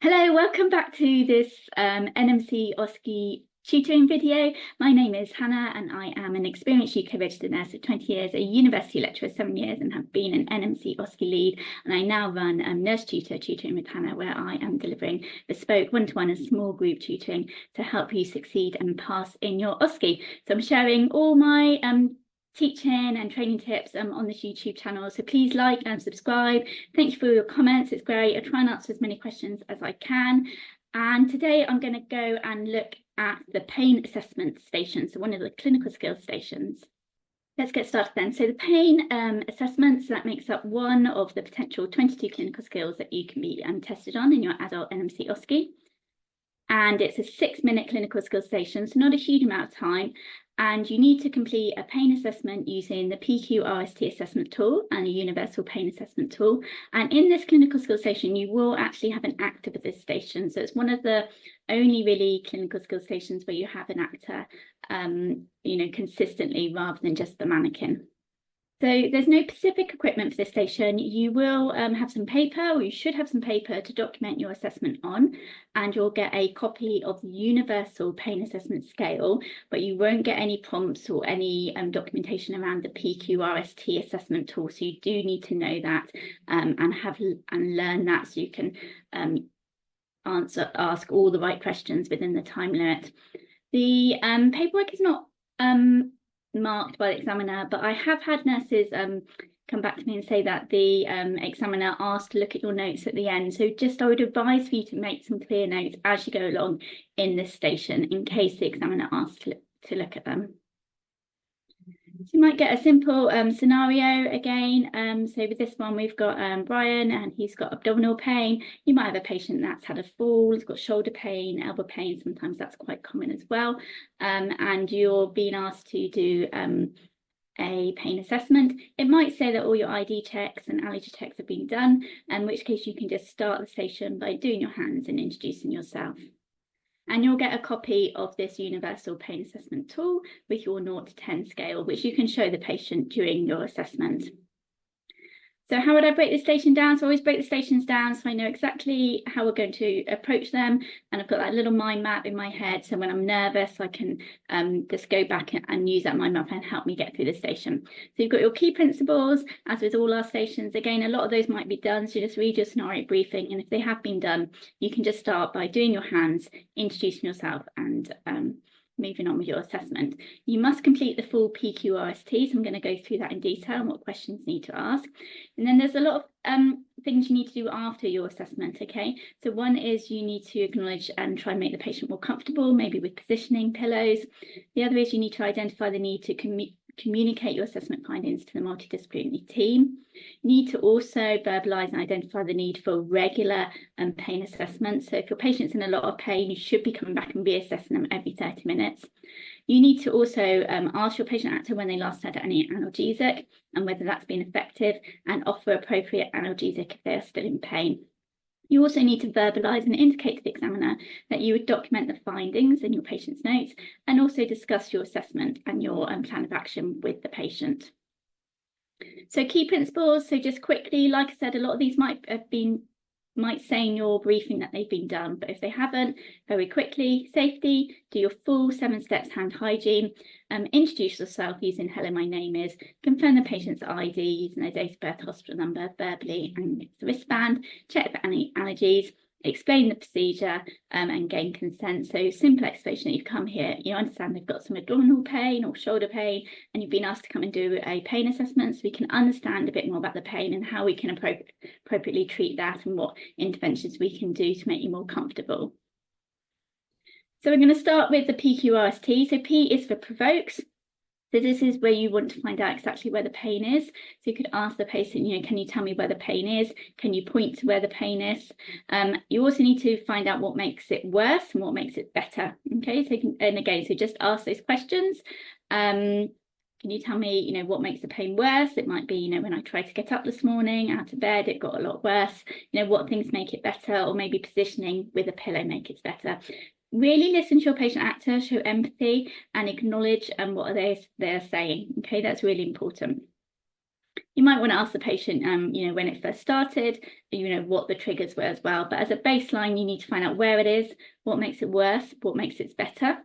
Hello, welcome back to this NMC OSCE tutoring video. My name is Hannah and I am an experienced UK registered nurse of 20 years, a university lecturer 7 years, and have been an NMC OSCE lead. And I now run Nurse Tutoring with Hannah, where I am delivering bespoke one-to-one and small group tutoring to help you succeed and pass in your OSCE. So I'm sharing all my teaching and training tips on this YouTube channel. So please like and subscribe. Thank you for your comments. It's great. I'll try and answer as many questions as I can. And today I'm going to go and look at the pain assessment station. So one of the clinical skills stations. Let's get started then. So the pain assessments, that makes up one of the potential 22 clinical skills that you can be tested on in your adult NMC OSCE. And it's a 6-minute clinical skills station, so not a huge amount of time. And you need to complete a pain assessment using the PQRST assessment tool and a universal pain assessment tool. And in this clinical skills station, you will actually have an actor for this station. So it's one of the only really clinical skills stations where you have an actor, consistently rather than just the mannequin. So there's no specific equipment for this station. You will have some paper, or you should have some paper to document your assessment on, and you'll get a copy of the universal pain assessment scale, but you won't get any prompts or any documentation around the PQRST assessment tool. So you do need to know that and learn that so you can ask all the right questions within the time limit. The paperwork is not marked by the examiner, but I have had nurses come back to me and say that the examiner asked to look at your notes at the end. So I would advise for you to make some clear notes as you go along in this station in case the examiner asks to look at them. So you might get a simple scenario again. So with this one, we've got Brian, and he's got abdominal pain. You might have a patient that's had a fall, he's got shoulder pain, elbow pain. Sometimes that's quite common as well. And you're being asked to do a pain assessment. It might say that all your ID checks and allergy checks have been done, in which case you can just start the station by doing your hands and introducing yourself. And you'll get a copy of this universal pain assessment tool with your 0 to 10 scale, which you can show the patient during your assessment. So how would I break the station down? So I always break the stations down so I know exactly how we're going to approach them. And I've got that little mind map in my head. So when I'm nervous, I can just go back and use that mind map and help me get through the station. So you've got your key principles, as with all our stations. Again, a lot of those might be done. So just read your scenario briefing. And if they have been done, you can just start by doing your hands, introducing yourself, and moving on with your assessment. You must complete the full PQRST, so I'm going to go through that in detail and what questions you need to ask. And then there's a lot of things you need to do after your assessment, okay? So one is you need to acknowledge and try and make the patient more comfortable, maybe with positioning, pillows. The other is you need to identify the need to communicate your assessment findings to the multidisciplinary team. You need to also verbalise and identify the need for regular pain assessments. So if your patient's in a lot of pain, you should be coming back and reassessing them every 30 minutes. You need to also ask your patient actor when they last had any analgesic and whether that's been effective, and offer appropriate analgesic if they are still in pain. You also need to verbalise and indicate to the examiner that you would document the findings in your patient's notes, and also discuss your assessment and your plan of action with the patient. So key principles, so just quickly, like I said, a lot of these might say in your briefing that they've been done, but if they haven't, very quickly: safety, do your full 7 steps hand hygiene, introduce yourself using hello, my name is, confirm the patient's ID using their date of birth, hospital number verbally and with the wristband, check for any allergies, explain the procedure and gain consent. So simple explanation that you've come here, you understand they've got some abdominal pain or shoulder pain, and you've been asked to come and do a pain assessment so we can understand a bit more about the pain and how we can appropriately treat that and what interventions we can do to make you more comfortable. So we're going to start with the PQRST. So P is for provokes. So this is where you want to find out exactly where the pain is. So you could ask the patient, can you tell me where the pain is? Can you point to where the pain is? You also need to find out what makes it worse and what makes it better. Okay, so just ask those questions. Can you tell me, what makes the pain worse? It might be, when I tried to get up this morning out of bed, it got a lot worse. What things make it better? Or maybe positioning with a pillow make it better. Really listen to your patient actor, show empathy, and acknowledge what they're saying. Okay, that's really important. You might want to ask the patient, you know, when it first started, you know, what the triggers were as well. But as a baseline, you need to find out where it is, what makes it worse, what makes it better.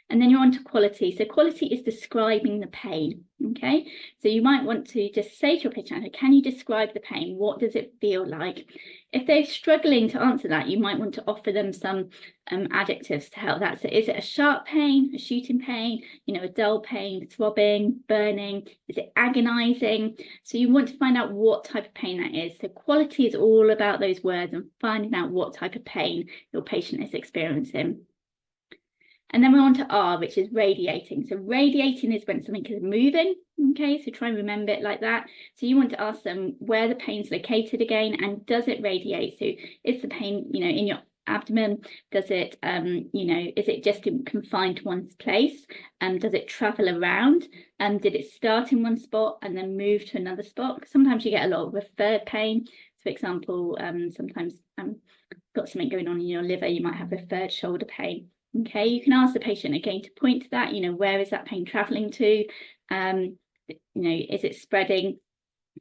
And then you're on to quality. So quality is describing the pain, okay? So you might want to just say to your patient, can you describe the pain? What does it feel like? If they're struggling to answer that, you might want to offer them some adjectives to help that. So is it a sharp pain, a shooting pain, you know, a dull pain, throbbing, burning? Is it agonizing? So you want to find out what type of pain that is. So quality is all about those words and finding out what type of pain your patient is experiencing. And then we're on to R, which is radiating. So radiating is when something is moving, okay? So try and remember it like that. So you want to ask them where the pain's located again, and does it radiate? So is the pain, you know, in your abdomen? Does it, you know, is it just confined to one place? Does it travel around? Did it start in one spot and then move to another spot? Sometimes you get a lot of referred pain. So for example, sometimes got something going on in your liver, you might have referred shoulder pain. Okay, you can ask the patient again to point to that, you know, where is that pain traveling to? You know, is it spreading?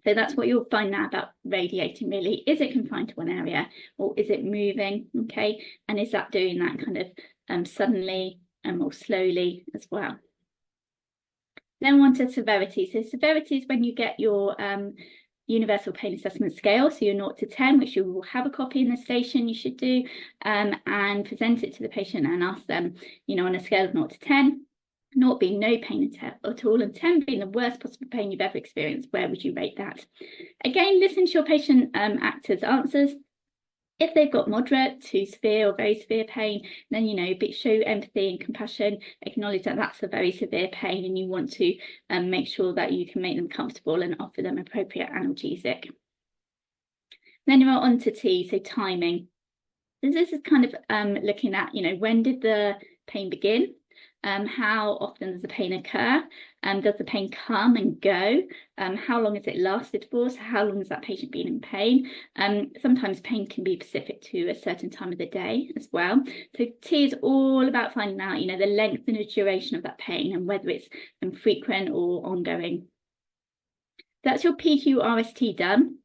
So that's what you'll find out about radiating really. Is it confined to one area, or is it moving? Okay, and is that doing that kind of suddenly or slowly as well? Then on to severity. So severity is when you get your Universal Pain Assessment Scale, so your 0 to 10, which you will have a copy in the station, you should do, and present it to the patient and ask them, you know, on a scale of 0 to 10, 0 being no pain at all, and 10 being the worst possible pain you've ever experienced, where would you rate that? Again, listen to your patient actors' answers. If they've got moderate to severe or very severe pain, then, you know, show empathy and compassion, acknowledge that that's a very severe pain, and you want to make sure that you can make them comfortable and offer them appropriate analgesic. Then you're on to T, so timing. This is kind of looking at, you know, when did the pain begin? How often does the pain occur? Does the pain come and go? How long has it lasted for? So how long has that patient been in pain? Sometimes pain can be specific to a certain time of the day as well. So T is all about finding out, you know, the length and the duration of that pain and whether it's frequent or ongoing. That's your PQRST done.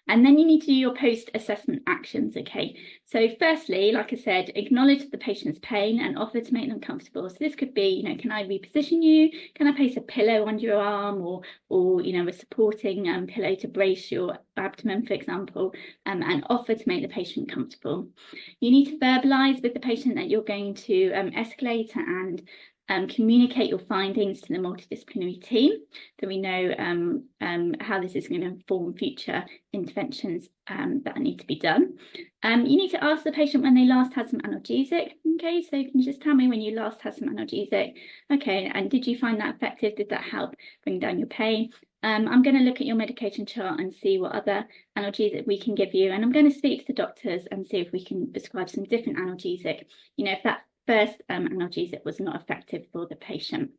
And then you need to do your post-assessment actions, okay? So firstly, like I said, acknowledge the patient's pain and offer to make them comfortable. So this could be, you know, can I reposition you? Can I place a pillow under your arm, or you know, a supporting pillow to brace your abdomen, for example, and offer to make the patient comfortable. You need to verbalise with the patient that you're going to escalate and communicate your findings to the multidisciplinary team, so we know how this is going to inform future interventions that need to be done. You need to ask the patient when they last had some analgesic. Okay, so you can just tell me when you last had some analgesic. Okay, and did you find that effective? Did that help bring down your pain? I'm going to look at your medication chart and see what other analgesic we can give you, and I'm going to speak to the doctors and see if we can prescribe some different analgesic, you know, if that first analgesic was not effective for the patient.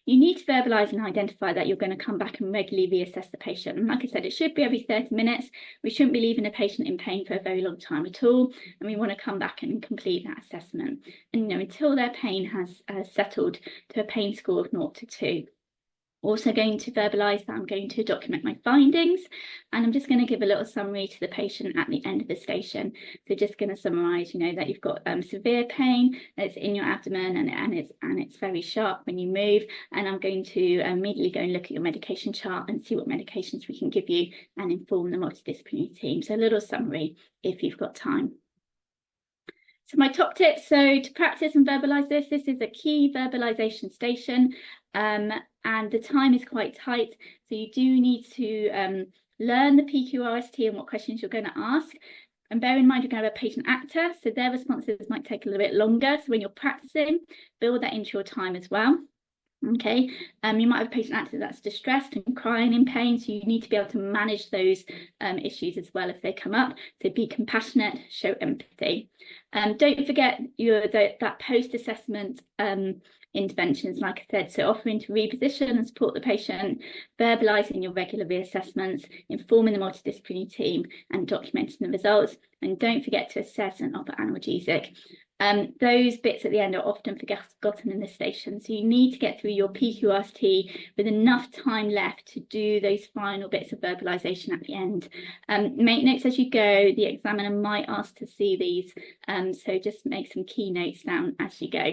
You need to verbalise and identify that you're going to come back and regularly reassess the patient. And like I said, it should be every 30 minutes. We shouldn't be leaving a patient in pain for a very long time at all. And we want to come back and complete that assessment. And, you know, until their pain has settled to a pain score of 0 to 2. Also going to verbalise that I'm going to document my findings, and I'm just going to give a little summary to the patient at the end of the station. So just going to summarise, you know, that you've got severe pain that's in your abdomen and it's very sharp when you move, and I'm going to immediately go and look at your medication chart and see what medications we can give you and inform the multidisciplinary team. So a little summary if you've got time. So my top tips, so to practice and verbalise this is a key verbalisation station, and the time is quite tight. So you do need to learn the PQRST and what questions you're going to ask. And bear in mind, you're going to have a patient actor, so their responses might take a little bit longer. So when you're practicing, build that into your time as well. Okay, you might have a patient actor that's distressed and crying in pain, so you need to be able to manage those issues as well if they come up. So be compassionate, show empathy. Don't forget that post-assessment interventions, like I said, so offering to reposition and support the patient, verbalising your regular reassessments, informing the multidisciplinary team and documenting the results. And don't forget to assess and offer analgesic. Those bits at the end are often forgotten in this station. So you need to get through your PQRST with enough time left to do those final bits of verbalisation at the end. Make notes as you go. The examiner might ask to see these, so just make some key notes down as you go.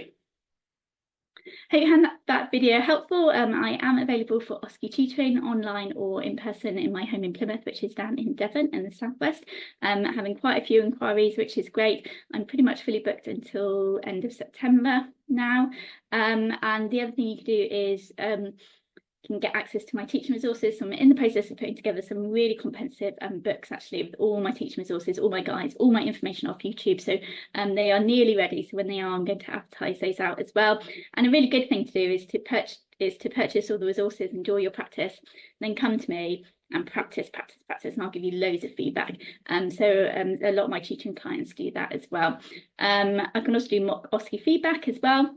Hope you found that video helpful. I am available for OSCE tutoring online or in person in my home in Plymouth, which is down in Devon in the southwest. Having quite a few inquiries, which is great. I'm pretty much fully booked until end of September now. And the other thing you can do is can get access to my teaching resources. So I'm in the process of putting together some really comprehensive books, actually, with all my teaching resources, all my guides, all my information off YouTube. So they are nearly ready. So when they are, I'm going to advertise those out as well. And a really good thing to do is to purchase all the resources, enjoy your practice, then come to me and practice, and I'll give you loads of feedback. So a lot of my teaching clients do that as well. I can also do mock OSCE feedback as well.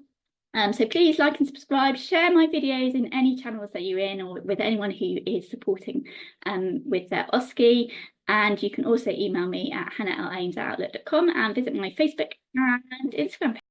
So please like and subscribe, share my videos in any channels that you're in or with anyone who is supporting with their OSCE. And you can also email me at hannah.lames@outlook.com and visit my Facebook and Instagram page.